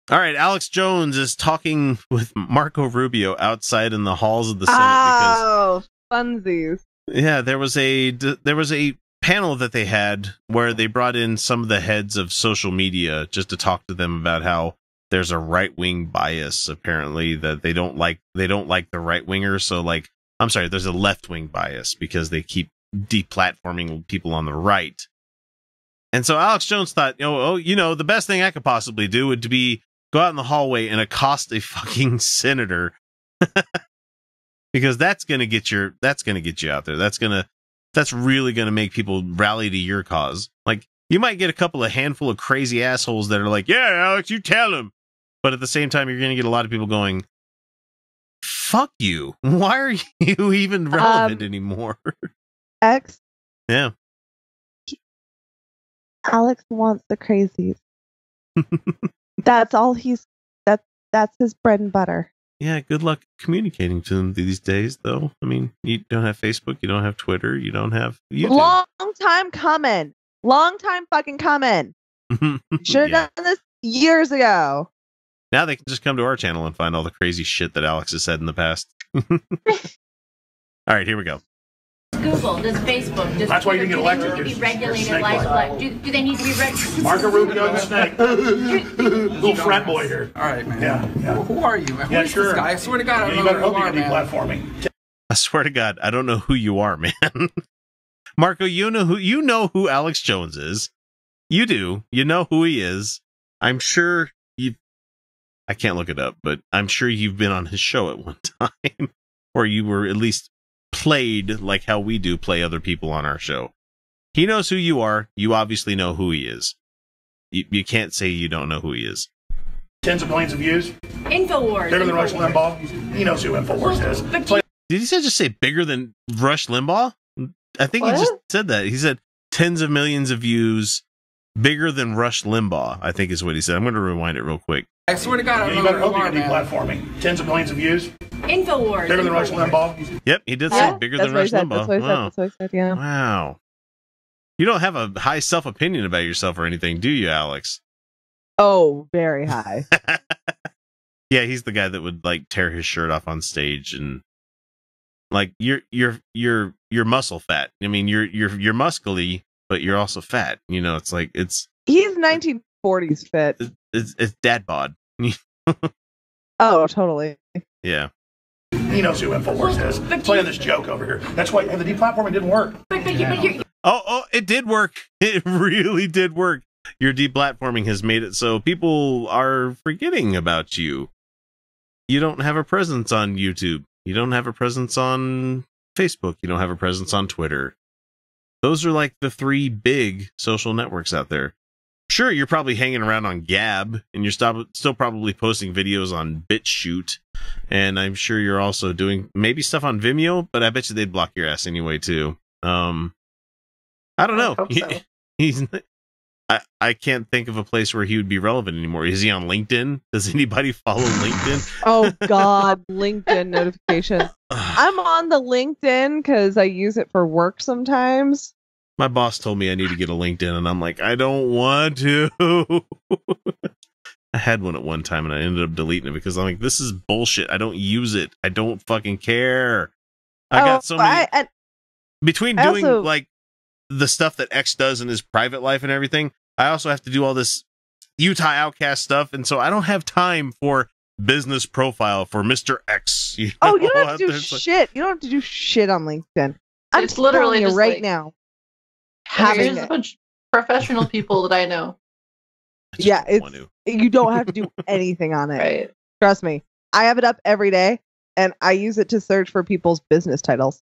All right, Alex Jones is talking with Marco Rubio outside in the halls of the Senate because funsies. Yeah, there was a panel that they had where they brought in some of the heads of social media just to talk to them about how there's a right-wing bias apparently that they don't like the right-wingers. So like, I'm sorry, there's a left-wing bias because they keep deplatforming people on the right. And so Alex Jones thought, the best thing I could possibly do would be go out in the hallway and accost a fucking senator. Because that's gonna get you out there. That's really gonna make people rally to your cause. Like, you might get a couple of handful of crazy assholes that are like, yeah, Alex, you tell him. But at the same time, you're gonna get a lot of people going, fuck you. Why are you even relevant anymore? X. Yeah. Alex wants the crazies. That's all that's his bread and butter. Yeah, good luck communicating to them these days, though. I mean, you don't have Facebook, you don't have Twitter, you don't have YouTube. Long time coming. Long time fucking coming. Should have done this years ago. Now they can just come to our channel and find all the crazy shit that Alex has said in the past. All right, here we go. Google, does Facebook, does that's why you didn't get elected. Twitter, do they need to be regulated like do they need to be regulated? Marco Rubio the snake. Little frat boy here. All right, man. Yeah. Well, who are you, man? Yeah, Who's sure. This guy? I swear to God, I don't you know better who you hope are, you man. deplatforming. I swear to God, I don't know who you are, man. Marco, you know who Alex Jones is. You do. You know who he is. I'm sure I can't look it up, but I'm sure you've been on his show at one time, or you were at least played like how we do play other people on our show. He knows who you are. You obviously know who he is. You can't say you don't know who he is. Tens of millions of views. InfoWars. Bigger than Rush Limbaugh. He knows who InfoWars is. Did he just say bigger than Rush Limbaugh? I think he just said that. He said tens of millions of views, bigger than Rush Limbaugh, I think is what he said. I'm going to rewind it real quick. I swear to God, I don't you know better who you hope are, you man. deplatforming. Tens of millions of views. InfoWars. Bigger than Rush Limbaugh. Yep, he did say bigger than Rush Limbaugh. That's what I said, yeah. Wow. You don't have a high self-opinion about yourself or anything, do you, Alex? Oh, very high. Yeah, he's the guy that would like tear his shirt off on stage and like you're muscle fat. I mean, you're muscly, but you're also fat. You know, it's like he's 1940s fit. It's dad bod. Oh, totally. Yeah. He knows who InfoWars is. Playing this joke over here. That's why the deplatforming didn't work. Oh, it did work. It really did work. Your deplatforming has made it so people are forgetting about you. You don't have a presence on YouTube. You don't have a presence on Facebook. You don't have a presence on Twitter. Those are like the three big social networks out there. Sure, you're probably hanging around on Gab, and you're still probably posting videos on BitChute, and I'm sure you're also doing maybe stuff on Vimeo, but I bet you they'd block your ass anyway, too. I don't know. I can't think of a place where he would be relevant anymore. Is he on LinkedIn? Does anybody follow LinkedIn? Oh, God, LinkedIn notifications. I'm on the LinkedIn because I use it for work sometimes. My boss told me I need to get a LinkedIn, and I'm like, I don't want to. I had one at one time, and I ended up deleting it because I'm like, this is bullshit. I don't use it. I don't fucking care. I got so many... Between doing, like, the stuff that X does in his private life and everything, I also have to do all this Utah Outcast stuff, and so I don't have time for business profile for Mr. X. You know, you don't have to do shit. You don't have to do shit on LinkedIn. I'm it's literally just right now. There's a bunch of professional people that I know. Yeah, you don't have to do anything on it. Right. Trust me. I have it up every day, and I use it to search for people's business titles.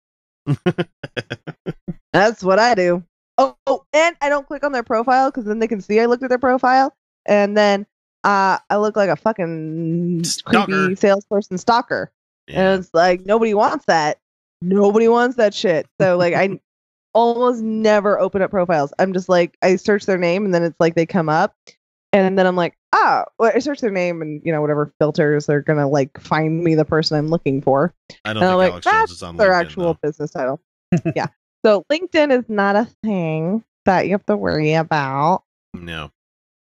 That's what I do. Oh, and I don't click on their profile because then they can see I looked at their profile, and then I look like a fucking creepy salesperson stalker. Yeah. And it's like, nobody wants that. Nobody wants that shit. So like, I almost never open up profiles. I'm just like, I search their name, and then it's like they come up, and then I'm like, I search their name, and whatever filters they're gonna like find me the person I'm looking for. I don't think Alex Jones is on LinkedIn, their actual business title. Yeah. So LinkedIn is not a thing that you have to worry about. No.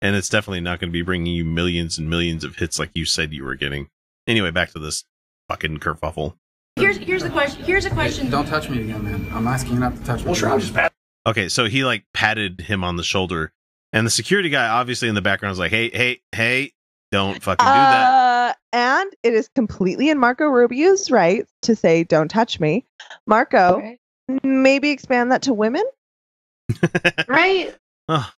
And it's definitely not going to be bringing you millions and millions of hits like you said you were getting. Anyway, back to this fucking kerfuffle. Here's the question. Here's a question. Hey, don't touch me again, man. I'm asking you not to touch me. Well, sure, I'll just pat. Okay, so he like patted him on the shoulder, and the security guy obviously in the background was like, hey, don't fucking do that. And it is completely in Marco Rubio's right to say, don't touch me. Marco, maybe expand that to women? Right? Oh,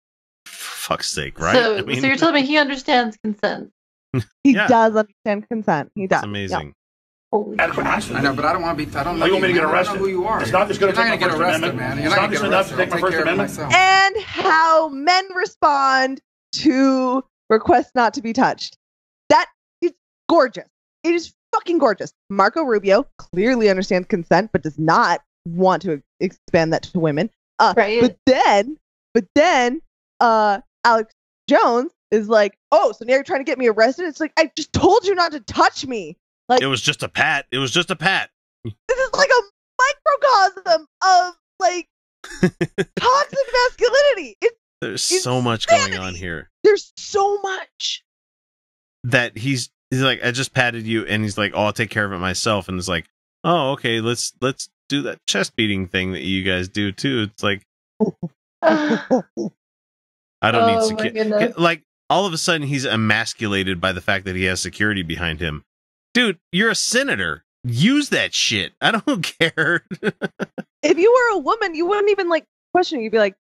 for fuck's sake, right? So, so you're telling me he understands consent? He does understand consent. He does. It's amazing. Yeah. Holy crap. I know, but I don't want to be. I don't know. You want me to get man. I arrested? don't know who you are. It's not just going to You're take not my gonna First get arrested, Amendment. man. You're It's not not gonna just get enough to arrested. take my I'll First care of Amendment. myself. And how men respond to requests not to be touched. That is gorgeous. It is fucking gorgeous. Marco Rubio clearly understands consent, but does not want to expand that to women. Right. But then, Alex Jones is like, oh, so now you're trying to get me arrested? It's like, I just told you not to touch me. Like, It was just a pat. It was just a pat. this is like a microcosm of like toxic masculinity. There's It's so much going insanity. on here There's so much. that he's like, I just patted you, and he's like, oh, I'll take care of it myself, and it's like, oh, okay, let's do that chest beating thing that you guys do too. It's like, I don't need Oh, my security. goodness. Like, all of a sudden, he's emasculated by the fact that he has security behind him. Dude, you're a senator. Use that shit. I don't care. If you were a woman, you wouldn't even like question. You'd be like,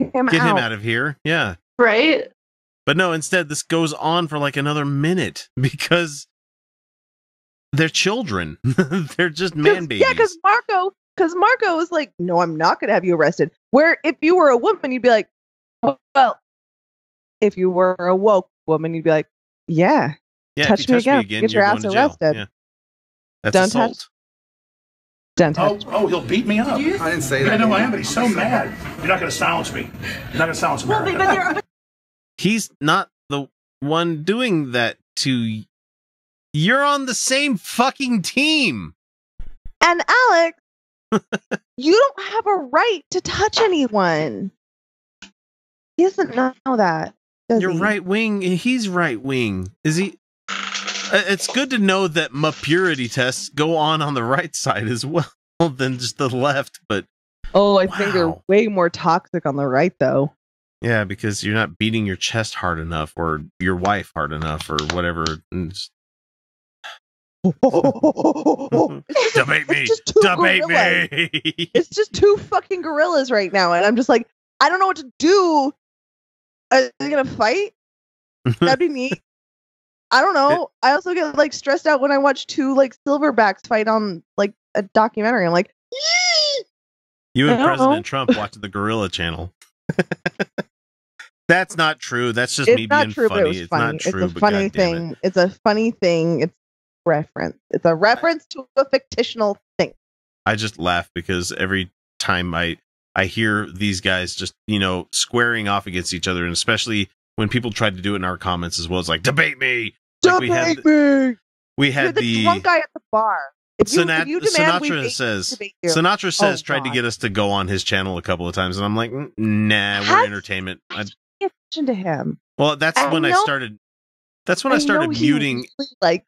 get him Get out. him out of here. Yeah. Right? But no, instead, this goes on for like another minute because they're children. They're just man babies. Yeah, because Marco was like, no, I'm not going to have you arrested. Where if you were a woman, you'd be like, well, if you were a woke woman, you'd be like, yeah, Yeah, touch if you me again, get your you're ass going to jail. arrested. Yeah. That's Don't assault. touch- don't touch. Oh, he'll beat me up. I didn't say Yeah, that. no, I am, but he's so mad. You're not going to silence me. You're not going to silence Well, America. but there are. He's not the one doing that to. You're on the same fucking team. And Alex, you don't have a right to touch anyone. He doesn't know that. Does You're he? right wing. He's right wing. Is he? It's good to know that my purity tests go on the right side as well than just the left. But Oh, I think they're Wow. way more toxic on the right, though. yeah, because you're not beating your chest hard enough, or your wife hard enough, or whatever. And just- Debate me. It's just two Debate gorillas. me. It's just two fucking gorillas right now, and I'm just like, I don't know what to do. Are they gonna fight? That'd be neat. I don't know. I also get like stressed out when I watch two like silverbacks fight on like a documentary. I'm like, You and I don't President know. Trump watching the Gorilla Channel. That's not true. That's just it's me not being true, but it funny. was It's funny. not true, It's a but funny God damn it. thing. It's a funny thing. It's reference. It's a reference to a fictional thing. I just laugh because every time I hear these guys just, squaring off against each other, and especially when people try to do it in our comments as well, it's like, debate me. Like we had me. we You're had the drunk guy at the bar. If you demand we Sinatra debate- says debate you. Sinatra says Oh, tried to God. get us to go on his channel a couple of times, and I'm like, nah, Has- we're entertainment. Pay attention to him. Well, that's when I know- started. That's when I started know he muting. really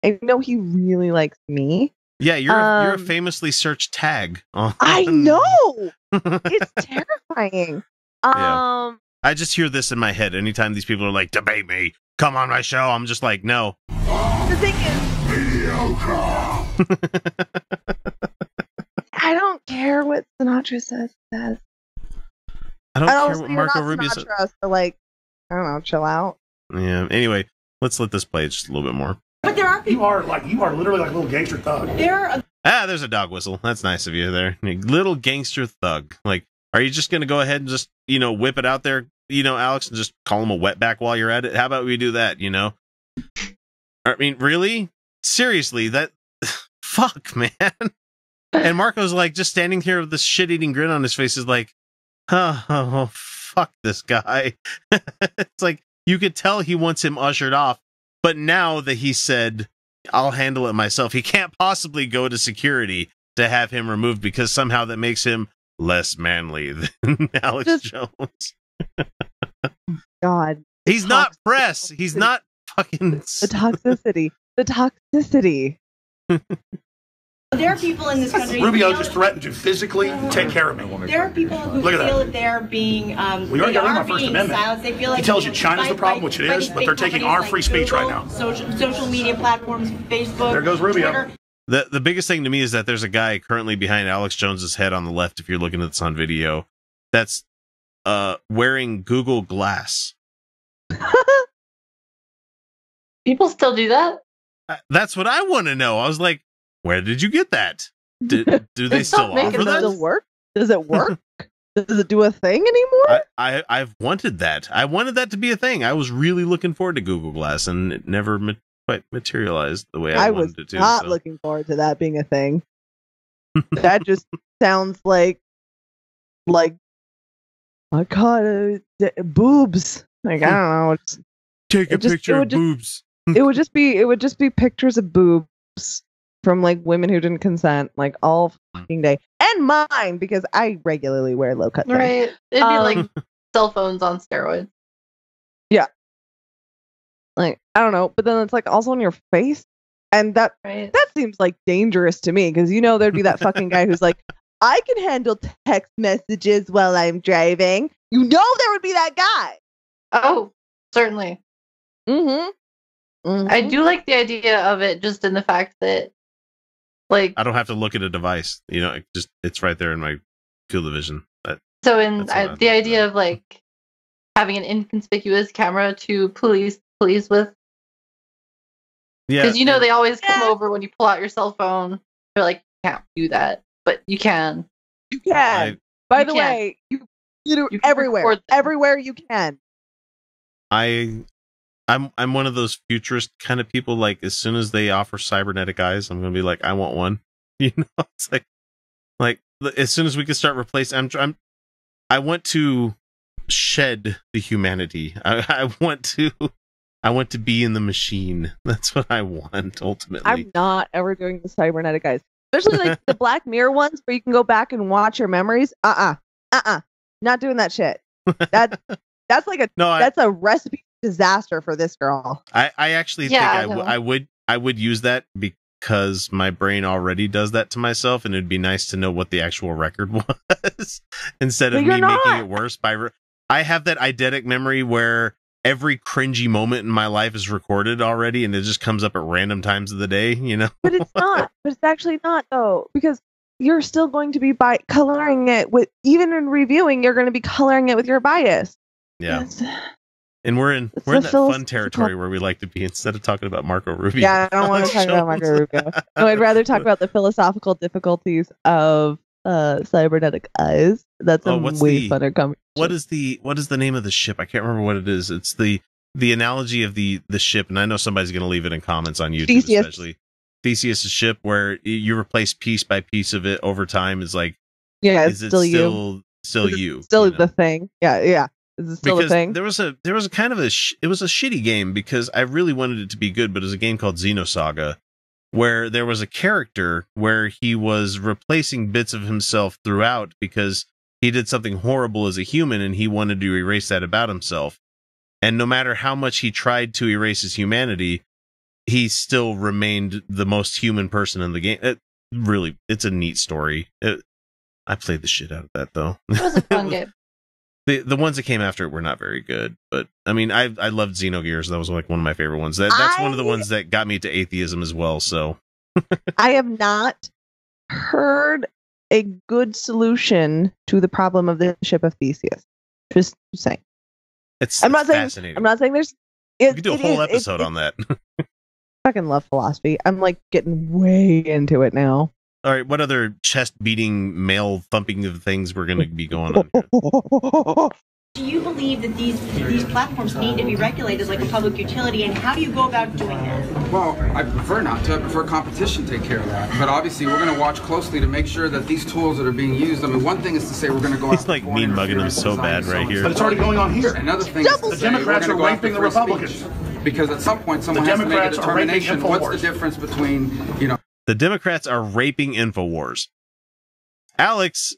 I know he really likes me. Yeah, you're a Um, famously searched tag. On, I know. It's terrifying. Yeah. I just hear this in my head anytime these people are like, debate me, come on my show. I'm just like, no. The thing is, I don't care what Sinatra says. I don't care Also, what you're Marco not Rubio says. Sinatra, so like, I don't know, chill out. Yeah. Anyway, let's let this play just a little bit more. But there are people. You are literally like a little gangster thug. There are. There's a dog whistle. That's nice of you there. Little gangster thug. Like, are you just going to go ahead and just, whip it out there, Alex, and just call him a wetback while you're at it? How about we do that, I mean, really? Seriously, that... Fuck, man. And Marco's like, just standing here with this shit-eating grin on his face is like, oh, fuck this guy. It's like, you could tell he wants him ushered off, but now that he said, I'll handle it myself, he can't possibly go to security to have him removed because somehow that makes him less manly than Alex Jones. God. He's not press. He's not fucking... The toxicity. The toxicity. There are people in this country. Rubio just threatened to physically take care of me. There are people who feel that they're being We already got rid of my First Amendment. silenced. They feel like he tells you China's the problem, which it is, but they're taking our free speech right now. Social media platforms, Facebook. There goes Rubio. Twitter. The biggest thing to me is that there's a guy currently behind Alex Jones's head on the left, if you're looking at this on video, that's wearing Google Glass. People still do that? That's what I want to know. I was like, where did you get that? Do they still offer that? Does it work? Does it work? Does it do a thing anymore? I've wanted that. I wanted that to be a thing. I was really looking forward to Google Glass, and it never quite materialized the way I wanted it to. I was not looking forward to that being a thing. That just sounds like my God, boobs. Like, I don't know. Take a picture of boobs. It would just be pictures of boobs from like women who didn't consent, like all fucking day, and mine because I regularly wear low cut. Right, it'd be like cell phones on steroids. Yeah, like I don't know, but then it's like also on your face, and that seems like dangerous to me because there'd be that fucking guy who's like, I can handle text messages while I'm driving. There would be that guy. Oh, certainly. Mm-hmm. I do like the idea of it, just in the fact that, like, I don't have to look at a device. It's right there in my field of vision. The idea of like having an inconspicuous camera to police with. Yeah, because they always come over when you pull out your cell phone. They're like, you can't do that, but you can. You can. By the way, you do everywhere you can. I'm one of those futurist kind of people. Like, as soon as they offer cybernetic eyes, I'm gonna be like, I want one. It's like as soon as we can start replacing. I want to shed the humanity. I want to be in the machine. That's what I want ultimately. I'm not ever doing the cybernetic eyes, especially like the Black Mirror ones where you can go back and watch your memories. Not doing that shit. That's a recipe disaster for this girl. I actually think I would use that because my brain already does that to myself, and it'd be nice to know what the actual record was instead of me making it worse by I have that eidetic memory where every cringy moment in my life is recorded already, and it just comes up at random times of the day, But it's not. But it's actually not, though, because you're still going to be coloring it with, even in reviewing, you're going to be coloring it with your bias. Yeah. And we're in that fun territory where we like to be instead of talking about Marco Rubio. Yeah, I don't want to talk about Marco Rubio. No, I'd rather talk about the philosophical difficulties of cybernetic eyes. That's a way funner conversation. What is the name of the ship? I can't remember what it is. It's the analogy of the ship, and I know somebody's going to leave it in comments on YouTube, Theseus. Especially Theseus' ship, where you replace piece by piece of it over time. Is like, it's still you. Still you. Still the thing. Yeah. Is it still because a thing? There was a kind of it was a shitty game because I really wanted it to be good, but it was a game called Xenosaga where there was a character where he was replacing bits of himself throughout because he did something horrible as a human and he wanted to erase that about himself. And no matter how much he tried to erase his humanity, he still remained the most human person in the game. It's a neat story. I played the shit out of that though. It was a fun game. The ones that came after it were not very good, but I mean, I loved Xenogears. That was like one of my favorite ones. That's one of the ones that got me to atheism as well. So I have not heard a good solution to the problem of the ship of Theseus. Just saying. I'm not saying there's. You could do a whole episode on that. I fucking love philosophy. I'm like getting way into it now. All right, what other chest-beating, male-thumping of things we're going to be going on here? Do you believe that these platforms need to be regulated like a public utility, and how do you go about doing that? Well, I prefer not to. I prefer competition to take care of that. But obviously, we're going to watch closely to make sure that these tools that are being used. I mean, one thing is to say we're going to go out. He's like mean mugging them so bad right here. But it's already going on here. Another thing is the Democrats are raping the Republicans. Because at some point, someone has to make a determination. What's the difference between, The Democrats are raping InfoWars. Alex,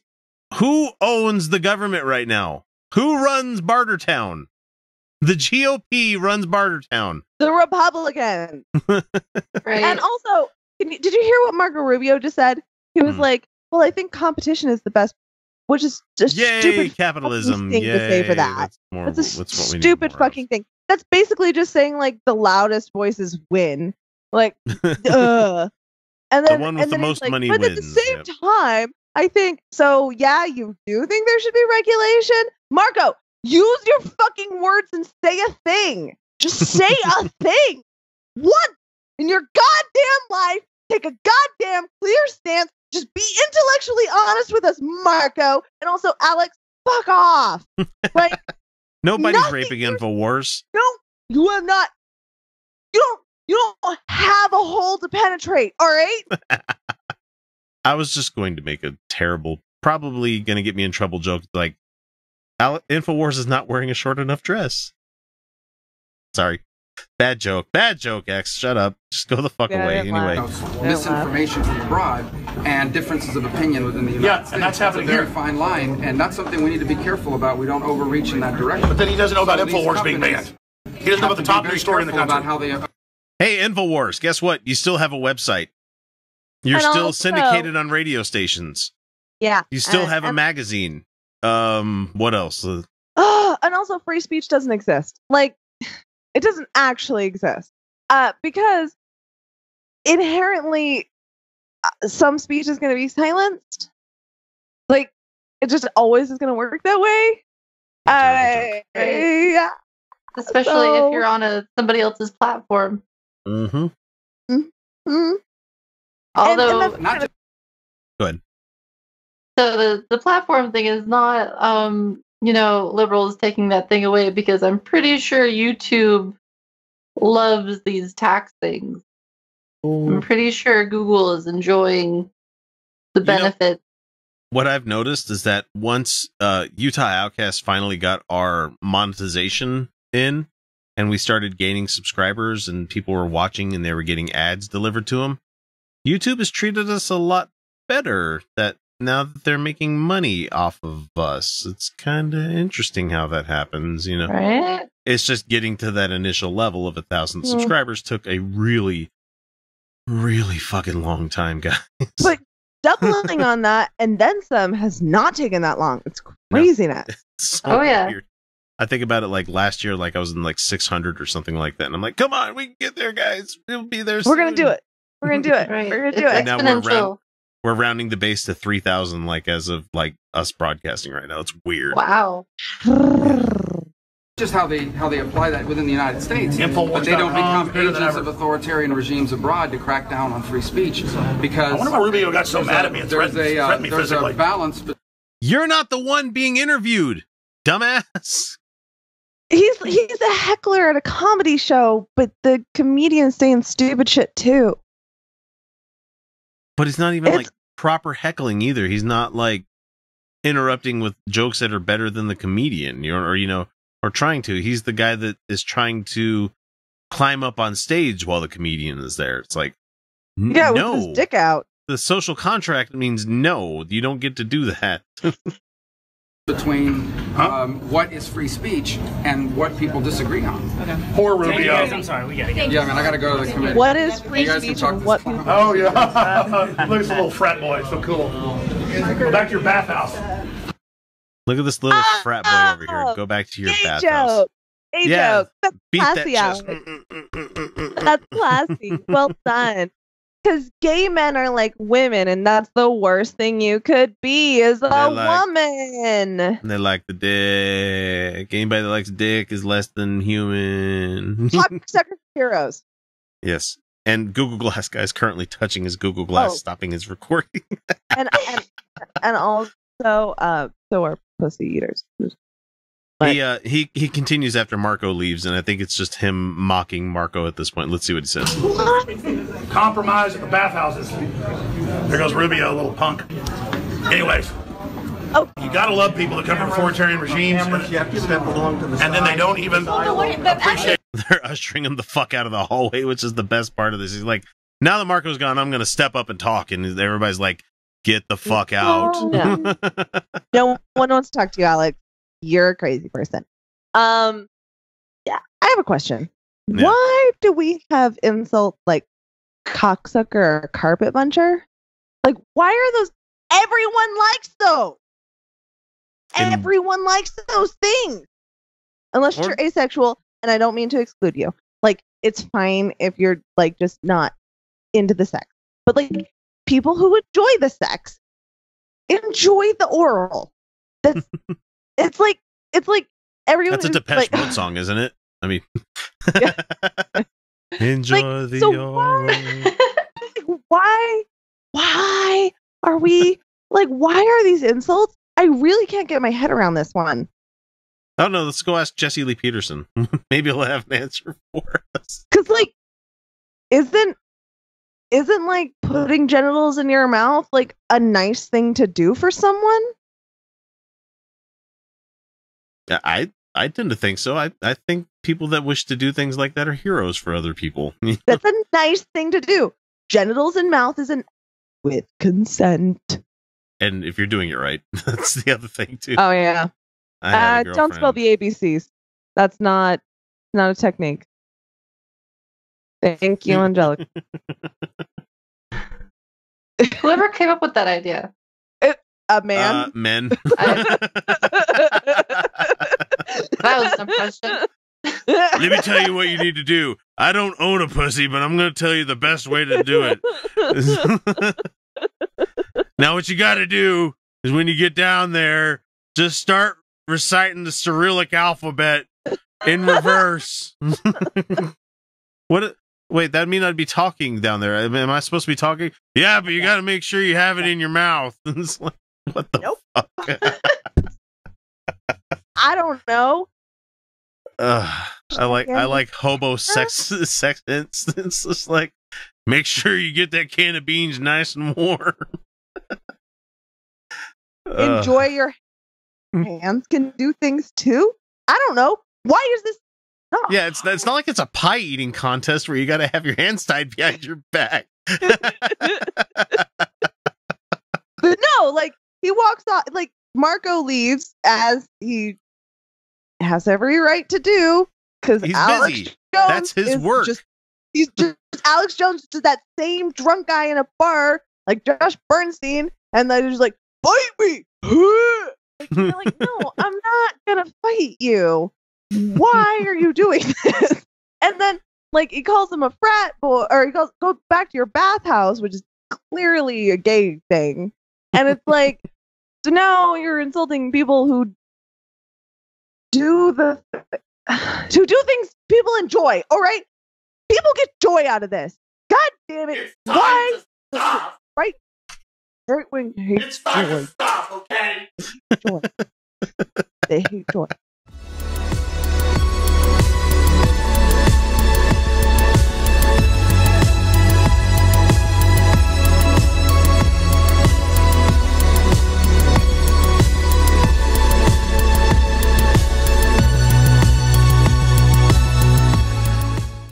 who owns the government right now? Who runs Bartertown? The GOP runs Bartertown. The Republicans. Right. And also, did you hear what Marco Rubio just said? He was like, well, I think competition is the best, which is just stupid capitalism thing to say for that. That's a stupid fucking thing. That's basically just saying like the loudest voices win. Like, duh. And then the one with the most money but wins. At the same time, I think so. Yeah, you do think there should be regulation, Marco. Use your fucking words and say a thing. Just say a thing. What in your goddamn life? Take a goddamn clear stance. Just be intellectually honest with us, Marco. And also, Alex, fuck off. Like, nobody's raping InfoWars. No, you are not. You don't have a hole to penetrate. All right. I was just going to make a terrible, probably going to get me in trouble joke like, InfoWars is not wearing a short enough dress. Sorry. Bad joke, X. Shut up. Just go the fuck away. Anyway. Misinformation from abroad and differences of opinion within the United States. And that's happening a very here. fine line, and that's something we need to be careful about. We don't overreach in that direction. But then he doesn't know about InfoWars being banned. He doesn't know about the top news story in the country. About how they, hey, InfoWars, guess what? You still have a website. You're still syndicated on radio stations. Yeah. You still have a magazine. What else? And also free speech doesn't exist. Like, it doesn't actually exist. Because inherently some speech is going to be silenced. Like, it just always is going to work that way. Yeah. Especially if you're on somebody else's platform. Mm-hmm. Mm-hmm. Although, not go ahead. So the platform thing is not, liberals taking that thing away, because I'm pretty sure YouTube loves these tax things. I'm pretty sure Google is enjoying the benefits. What I've noticed is that once Utah Outcasts finally got our monetization in, and we started gaining subscribers and people were watching and they were getting ads delivered to them, YouTube has treated us a lot better that now that they're making money off of us. It's kind of interesting how that happens, you know. Right? It's just getting to that initial level of 1,000 subscribers took a really, really fucking long time, guys. But doubling on that and then some has not taken that long. It's craziness. It's so weird. I think about it like last year, like I was in like 600 or something like that. And I'm like, come on, we can get there, guys. We'll be there soon. We're going to do it. We're going to do it. Right. We're going to do it. And now we're rounding the base to 3,000, like as of like us broadcasting right now. It's weird. Wow. Just how they apply that within the United States, InfoWars.com, but they don't become better than agents ever. of authoritarian regimes abroad to crack down on free speech. Because I wonder why Rubio got so mad at me and threatened me there's physically. a balance. You're not the one being interviewed, dumbass. He's a heckler at a comedy show, but the comedian's saying stupid shit too. But he's not even like proper heckling either. He's not like interrupting with jokes that are better than the comedian, or trying to. He's the guy that is trying to climb up on stage while the comedian is there. It's like, no, with his dick out. The social contract means no, you don't get to do that. Between what is free speach and what people disagree on. Okay. Poor Rubio. I'm sorry, we gotta get. Yeah, man, I gotta go to the committee. What is free speech and what people... Oh, yeah. Look at this little frat boy. So cool. Go back to your bathhouse. Look at this little frat boy over here. Go back to your bathhouse. Joke. That's beat classy, that Alex. That's classy. Well done. Because gay men are like women, and that's the worst thing you could be is a woman. They like the dick. Anybody that likes dick is less than human. Sucker heroes. Yes. And Google Glass guy is currently touching his Google Glass, stopping his recording. and also, so are pussy eaters. But he continues after Marco leaves, and I think it's just him mocking Marco at this point. Let's see what he says. Compromise at the bathhouses. There goes Rubio, little punk. Anyways. You gotta love people that come from authoritarian regimes, and then they don't even appreciate. They're ushering him the fuck out of the hallway, which is the best part of this. He's like, now that Marco's gone, I'm gonna step up and talk, and everybody's like, get the fuck out. No one wants to talk to you, Alex. You're a crazy person. Yeah, I have a question. Yeah. Why do we have insults like cocksucker or carpet muncher? Like, why are those? Everyone likes those. Everyone likes those things. Unless you're asexual, and I don't mean to exclude you. Like, it's fine if you're like just not into the sex. But like people who enjoy the sex enjoy the oral. That's it's like everyone. That's a Depeche Mode song, isn't it? I mean, enjoy the oral. Why are we like? Why are these insults? I really can't get my head around this one. I don't know. Let's go ask Jesse Lee Peterson. Maybe he'll have an answer for us. Because like, isn't like putting genitals in your mouth like a nice thing to do for someone? Yeah, I tend to think so. I think people that wish to do things like that are heroes for other people. That's a nice thing to do. Genitals in mouth is with consent. And if you're doing it right, that's the other thing too. Oh yeah. Don't spell the ABCs. That's not a technique. Thank you, Angelica. Whoever came up with that idea? A man. Men. That was some question. Let me tell you what you need to do. I don't own a pussy, but I'm going to tell you the best way to do it. Now, what you got to do is when you get down there, just start reciting the Cyrillic alphabet in reverse. What? Wait, that mean I'd be talking down there? Am I supposed to be talking? Yeah, but you got to make sure you have it in your mouth. It's like, what the fuck? I don't know. I like hobo sex hints. It's just like, make sure you get that can of beans nice and warm. Enjoy your hands can do things too. I don't know. Why is this? Yeah, it's not like it's a pie eating contest where you got to have your hands tied behind your back. But no, like he walks off, like Marco leaves as he has every right to do because Alex busy. Jones That's his work. He's just Alex Jones is that same drunk guy in a bar like Josh Bernstein, and they're just like, fight me. Like, you're like, no, I'm not gonna fight you. Why are you doing this? And then like he calls him a frat boy, or he goes, go back to your bathhouse, which is clearly a gay thing. And it's like, so now you're insulting people who do things people enjoy. All right, people get joy out of this. God damn it! Why? Right? Right wing hates joy. Stop, okay? Joy. They hate joy.